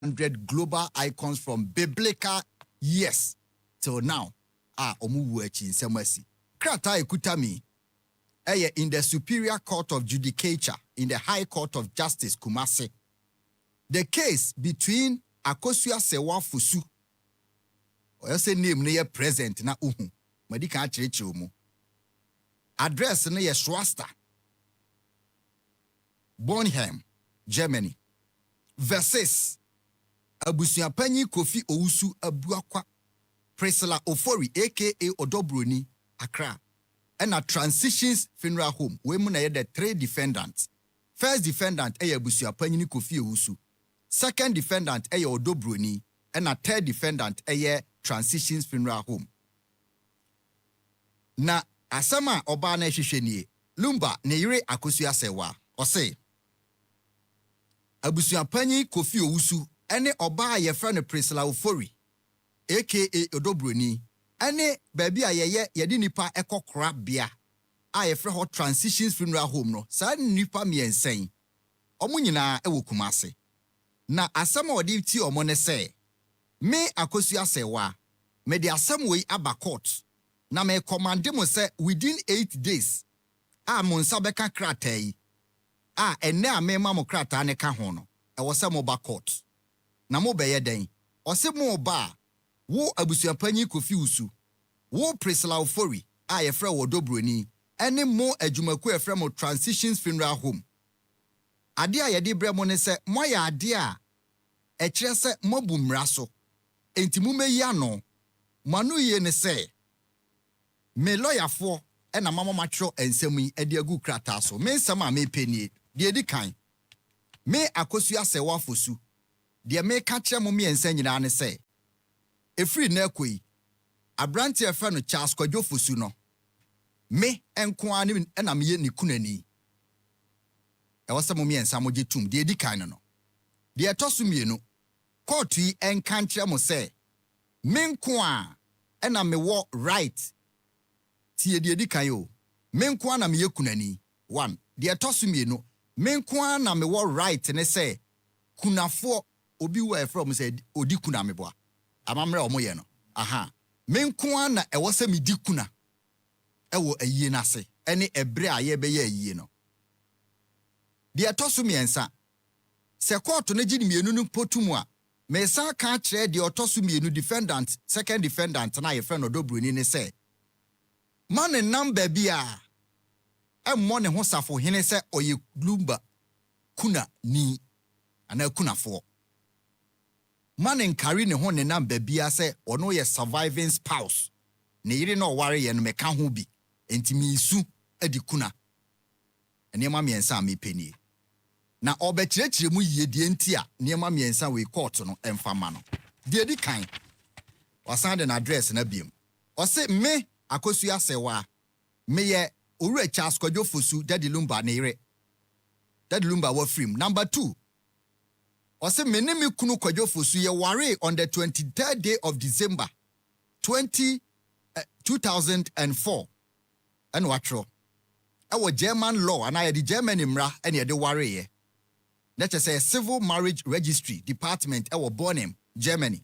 100 global icons from biblical years till now. Omu echi nsemasi. Krata ekutami. In the Superior Court of Judicature, in the High Court of Justice, Kumasi. The case between Akosua Serwaa Fusu, or say name near present na uhu, medika chirichumu. Address near Schwasta, Bornheim, Germany, versus Abusuapanyi Kofi Owusu Abuakwa, Priscilla Ofori, aka Odo Broni, Accra. And a transitions funeral home. We muna the 3 defendants. First defendant Abusuapanyi Kofi Owusu. Second defendant Odo Broni. And a third defendant transitions funeral home. Na asama oba na hwehweni Lumba ne yire Akosua Serwaa. Ose Abusuapanyi Kofi Owusu ene oba ye fra no Priscilla Ofori aka Odo Broni. Ane baby a yedi nipa ekokora bia a yefre ho transitions funeral home no sa nipa miensen omo nyina ewo Kumase na asem odi ti omo ne se me Akosua Serwaa me de asem we aba court na me command mo se within 8 days a mo nsa beka kratai a ene a me ma mo krata ne ka ho no e wo se mo ba court na mo be ye den o se mo ba wo Abusuapanyi Kofi Owusu wo Priscilla Ofori a yefra Odo Broni ene mo adwumaku yefra mo transitions funeral home ade a yede bre mo ne se mo ya ade a e kire se mo bu mmra so enti mu meyi ano manu ye ne se me lawyer fo e na mama matro ensem yi ade agu krata so me nsam a me penie de edi kan me Akosua Serwaa Fusu de me ka kire mo me ensa nyina ne se efiri na ekoi abrante efa no Charles Kwadwo Fusu no me enko ani na me ye ni kunani e wasa mo miensa mo getum de edi kan no de etoso mienu court yi enka nkire mo se me nko a na me wo right tie de edi kan o me nko na me ye kunani 1 de etoso mienu me nko na me wo right ne se kunafo obi wo efra mo se odi kuna me boa amamre omo ye no aha menko na ewo se medi kuna ewo ayie na se ene ebre a ye be ye ayie no de etoso miensa se court no gidi mienu no potum a me san ka kire de otoso mienu defendant second defendant na ye friend Odo Broni ne se man number bia emmo ne ho safo hene se oye Lumba kuna ni ana kuna fo man nkari ne ho ne number bia se ono ye surviving spouse ne yire no ware ye no meka ho bi entimi isu adi kuna enema miensa me penie na obekirechire mu yie die nti a enema miensa we court no emfama no die di kan wasan de na address na biem o se me Akosua Serwaa me ye Owura Charles Kwadwo Fusu Daddy Lumba ne yire Daddy Lumba wa film number 2 Ose menemi kunu Kwadwo Fusu ye ware on the 23rd day of December 2004 and watro ewo German law and I the German imra and ye de ware ye let us say civil marriage registry department ewo Bornheim Germany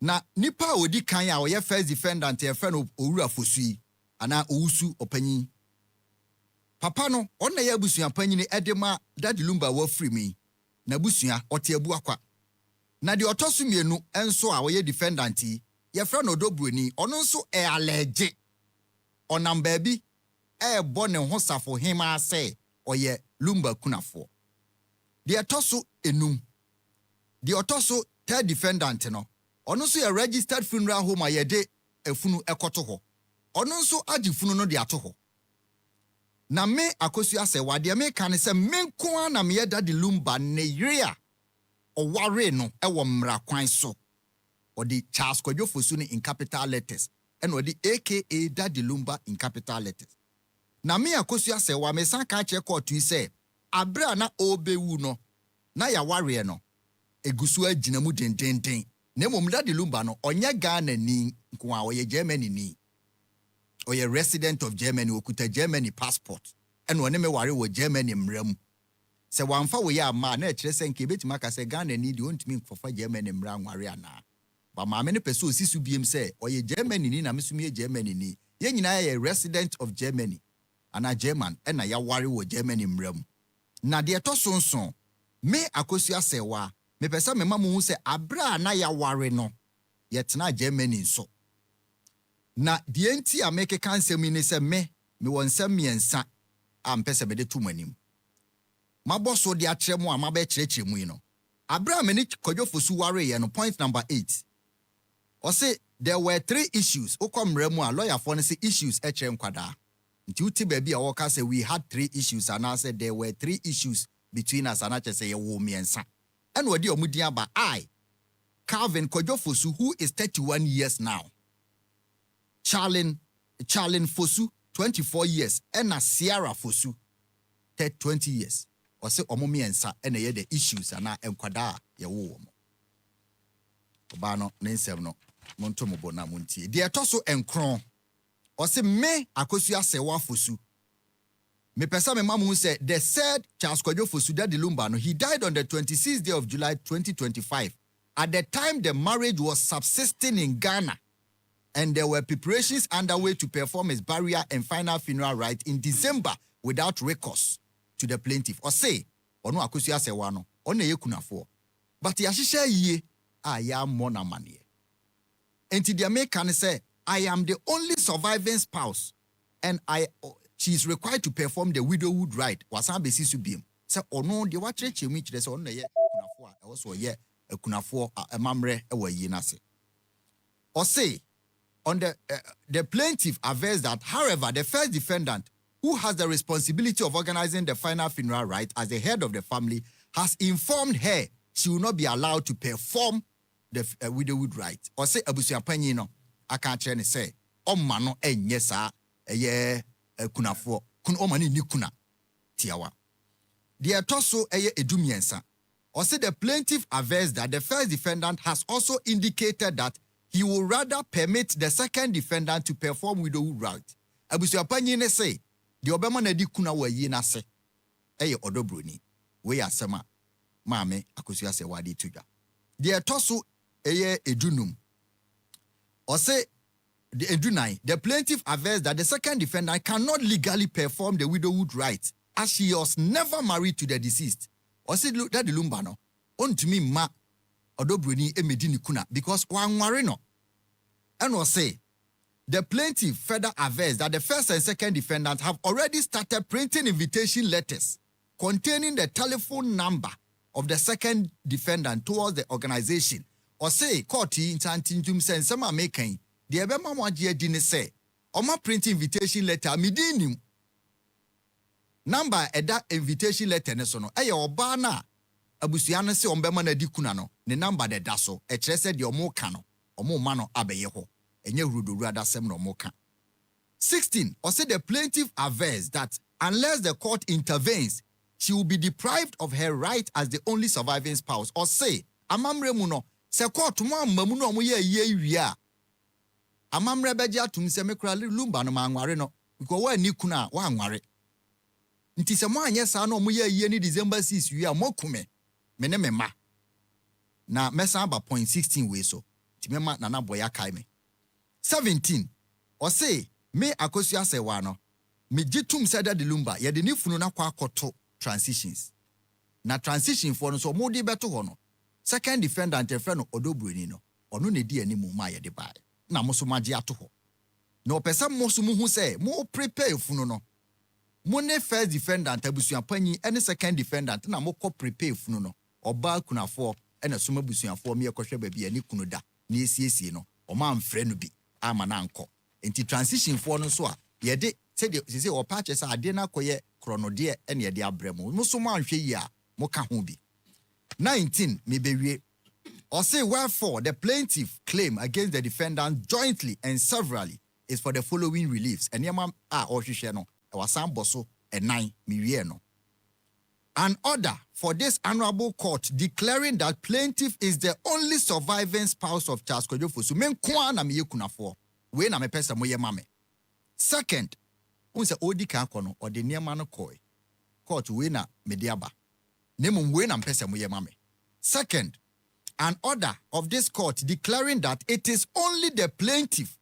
na nipa odi kan a ye first defendant ye friend Owura Fusu yi ana Owusu opanyi papa no onna ye Abusuapanyi ne edema Daddy Lumba wa free me na busua oteabu akwa na de otoso mienu enso a we defendant ye fra no Odo Broni ono nso allege onam baabi bo ne ho safo hema se oye Lumba kunafo de otoso enum de otoso third defendant no ono nso ye registered funeral home a ye de efunu ekoto ho ono nso agifunu no de ato ho na me Akosua Serwaa de me kan se menko na me Daddy Lumba ne yire a oware no ewo mmra kwan so odi Charles Kwadwo Fusu in capital letters and odi aka Daddy Lumba in capital letters na me Akosua Serwaa me san ka che court yi se abra na obewu no na ya ware no egusu agina mu dendenden na mom Daddy Lumba no onye Ghana ni nko a oye Germany ni oye resident of Germany okuta Germany passport and one me ware wo Germany mram Se wamfa wo ya ma na ekire se nke betima ka se Ghana ni di ontimi fofa Germany mra nware ana ba maame ne pese osisu biem se oye Germany ni na mesumi ye Germany ni ye nyina ye resident of Germany ana German na ya ware wo Germany mram na de etosonson me Akosua Serwaa me pese me mamu hu se abra na ya ware no yetena Germany nso na de enti a make kansem ni se me won nsem miensa a mpese be de tumanim maboso de atremu a mabe kirechiremu yi no Abraham ni Kodwofosu ware ye no point number 8 o say there were 3 issues okomremu a lawyer for say issues ekire nkwada nti uti baby a woka say we had 3 issues and I said there were 3 issues between us and I say ye wo miensa and wodi omudi aba I Calvin Kodwofosu who is 31 years now Charlin Fosu 24 years and Sierra Fosu 20 years or say omomiensa and ye the issues and enkwada ye wo mo oba no nensem no monto mo bona montie de etoso enkron or say me Akosua Serwaa Fosu me pesa me mamu say the said Charles Kodwofosu Daddy Lumba no he died on the 26th day of July 2025 at the time the marriage was subsisting in Ghana and there were preparations underway to perform his burial and final funeral rite in December without recourse to the plaintiff. Or say, ono Akosua Serwaa no, ono ye kunafo. But yashisha ye, I am mona manie. Enti the American say, I am the only surviving spouse, and she is required to perform the widowhood rite. Wasan besi subim. Say, ono de watre chemi chire say ono ye kunafo a also ye kunafo mamre ewa ye nase. Or say, on the plaintiff avers that, however, the first defendant, who has the responsibility of organizing the final funeral rite as the head of the family, has informed her she will not be allowed to perform the widowhood rite. Or say, abusuapanyi no, aka kire ne say, omma no enye saa eye kunafo, kun omani ni kuna tiawa. The etoso eye edumiensa. Or say the plaintiff avers that the first defendant has also indicated that he will rather permit the second defendant to perform widowhood rite. Abusuapanyi ne say, the obema na di kuna wa yi na se eye Odo Broni we asema maame Akosua Serwaa di tuga the etoso eye edunum or say the edunai the plaintiff avers that the second defendant cannot legally perform the widowhood rite as she was never married to the deceased or say Daddy Lumba no ontumi ma Odo Broni emedi ni kuna because wanware no and was say the plaintiff further avers that the first and second defendants have already started printing invitation letters containing the telephone number of the second defendant towards the organization. Or say, court in Santinjum send some making the Ebema Wajia dine say, Oma print invitation letter midinim. Number at that invitation letter nesono, ayo obana abusiana se ombema na dikunano, ne number de daso, etrese di omo kano, omo mano abeyeho. 16. Or say the plaintiff avers that unless the court intervenes, she will be deprived of her right as the only surviving spouse. Or say, amamre muno, se court mamuno muye ye wia. Amamre beja tum se mekura Lumba no mangware no, because wa ni kuna wa ngware. Nti se mo anye sa no muye ye ni December 6 wia mokume. Mene mema. Na mesa ba point 16 we so. Ti mema na boya kai me. 17. Or say, me Akosua Serwaa no, me jitum said Daddy Lumba, ye de ni funu na kwa koto transitions. Na transition for no so modi beto hono. Second defendant e friend Odo Broni no, ono ne di ani mu ma ye de bai. Na moso maji ato ho. Na opesa moso mu hu say, mo prepare funu no. Mo ne first defendant abusuapanyi ene second defendant na mo ko prepare funu no. Oba kunafo ene soma busuafo me yekohwe ba bi ani kunu da. Na esiesie no, o ma mfre no bi. Amana anko enti transition for no so a ye de se o patches ade na koye kronode ene ye de abremu muso mo anhwe yi a mo ka ho bi 19 me bewie or say wherefore the plaintiff claim against the defendant jointly and severally is for the following reliefs enema a ohwehwe no e wasan boso enan me wie no an order for this honorable court declaring that plaintiff is the only surviving spouse of Charles Kodwofosu. Men kwa na me yekunafo. We na me pesa mo ye mame. Second, unse odi ka kono or the niema no koi. Court we na mediaba. Nemum we na mpese mo ye mame. Second, an order of this court declaring that it is only the plaintiff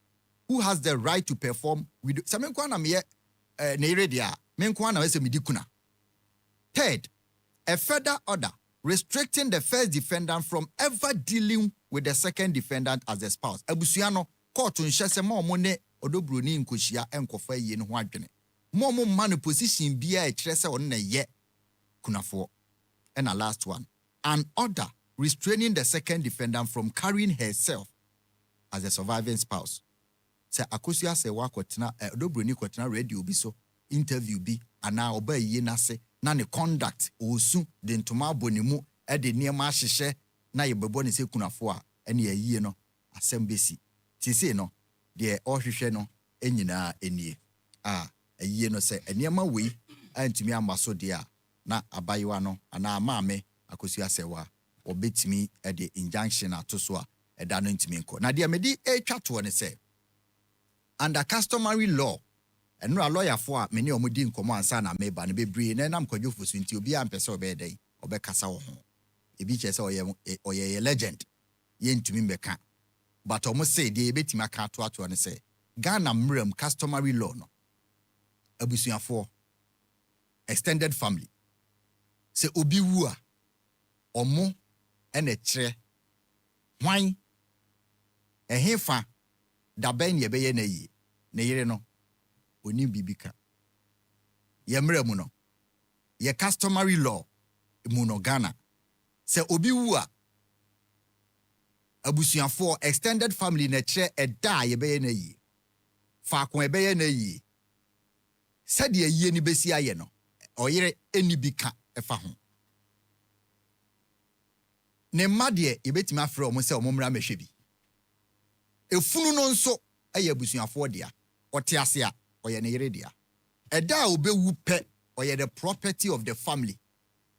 who has the right to perform with Samenkwana me neredia menkwana wese midikuna. Third, a further order restricting the first defendant from ever dealing with the second defendant as a spouse. Abusuano court unhyese ma omo ne Odo Broni nkohia enkofa yie ne ho adwene. Mo man position bia e kire se on na ye kunafo. And a last one, an order restraining the second defendant from carrying herself as a surviving spouse. Say Akosua Serwaa kwatena Odo Broni kwatena radio bi so interview bi ana oba yie na se na ne conduct osu de ntoma abonimu e de niema ahyehye na ye bebo ne se kunafo a ene yie no asem besi tisi no de ohwehwe no enyina enie ayie no se niema wei antimi amaso de a na abayewa no ana maame Akosua Serwaa obetimi e de injunction atoso a eda no ntimi nko na de medi etwa to ne se under customary law and no lawyer for many omudi nkomo ansa na meba ne bebre na nam kwadwofo so nti obi ampese obedai obekasa wo ho ebi che se oye legend ye ntumi mbeka but omo say de ebetimi aka ato ne say Ghana mram customary law no abusuafo extended family se obi wu a omo ene kire hwan ehefa da ben ye beye na yi ne yire no oni bibika ye mra mu no ye customary law mu no Ghana se obi wu a abusuafo extended family na kire eda ye beye na yi fa kon beye na yi sade ye ni besi aye no oyire eni bika efa ho ne made ye betimi afre omo se omo mra mehwe bi efunu no nso eye abusuafo dia otiase a oye ne yire dia eda obewu pe oye the property of the family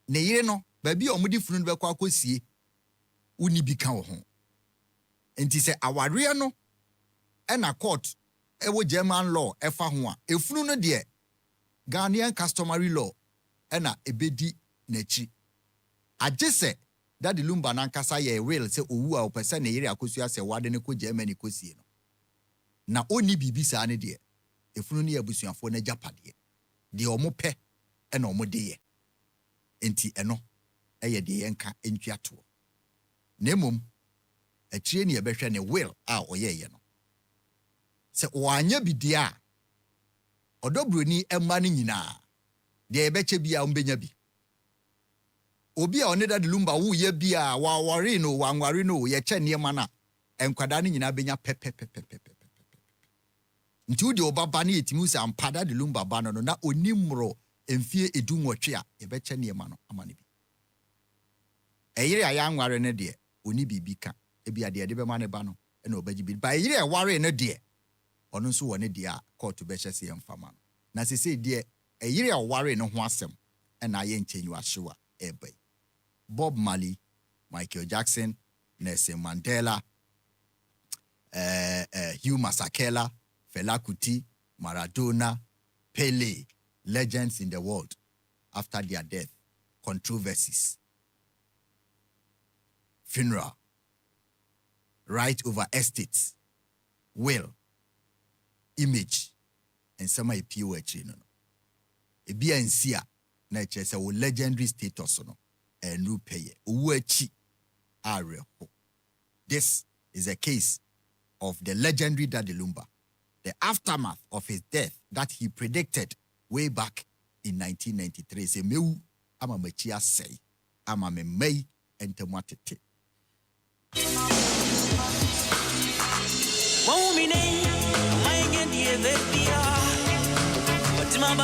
ne yire no ba bi omudi funu no bekwa akosie uni bi kan wo ho enti se aware no na court ewo German law efa ho a efunu no de Ghanaian customary law na ebedi nachi agese Daddy Lumba nankasa ye will se owu a opese ne yire Akosua Serwaa de ne ko Germany kosie no na oni bibi sa ne de efunu ne abusuafo na japade de omo pe na omo de ye enti eno eye de yenka entwiato nemom akire ne yebehwe ne will a oyeye no se wanya bidia Odo Broni emma ne nyina de ebeche bia ombenya bi obi a one Daddy Lumba wu ye bia wa ware no wanware no ye che niema na enkwada ne nyina benya pepepepepepe nti udi obaba ne yetimu se ampa Daddy Lumba ba no na onimro emfie edu nwotwe a ebeche niema no amane bi eyire aya anware ne de oni bibika ebia de de be ma ne ba no na obaji bi ba eyire ware ne de ono nso wone de a court be hyese yemfama no na sese de eyire ware ne ho asem na aye nchenyu ahyewa ebe Bob Marley, Michael Jackson, Nelson Mandela, Hugh Masekela, Fela Kuti, Maradona, Pele, legends in the world after their death, controversies, funeral, right over estates, will, image, and some IPO no. Ebia nsia na chese wo legendary status no. Enu peye uwechi areho. This is a case of the legendary Daddy Lumba, the aftermath of his death that he predicted way back in 1993. Say meu ama machia say ama me may entematete. My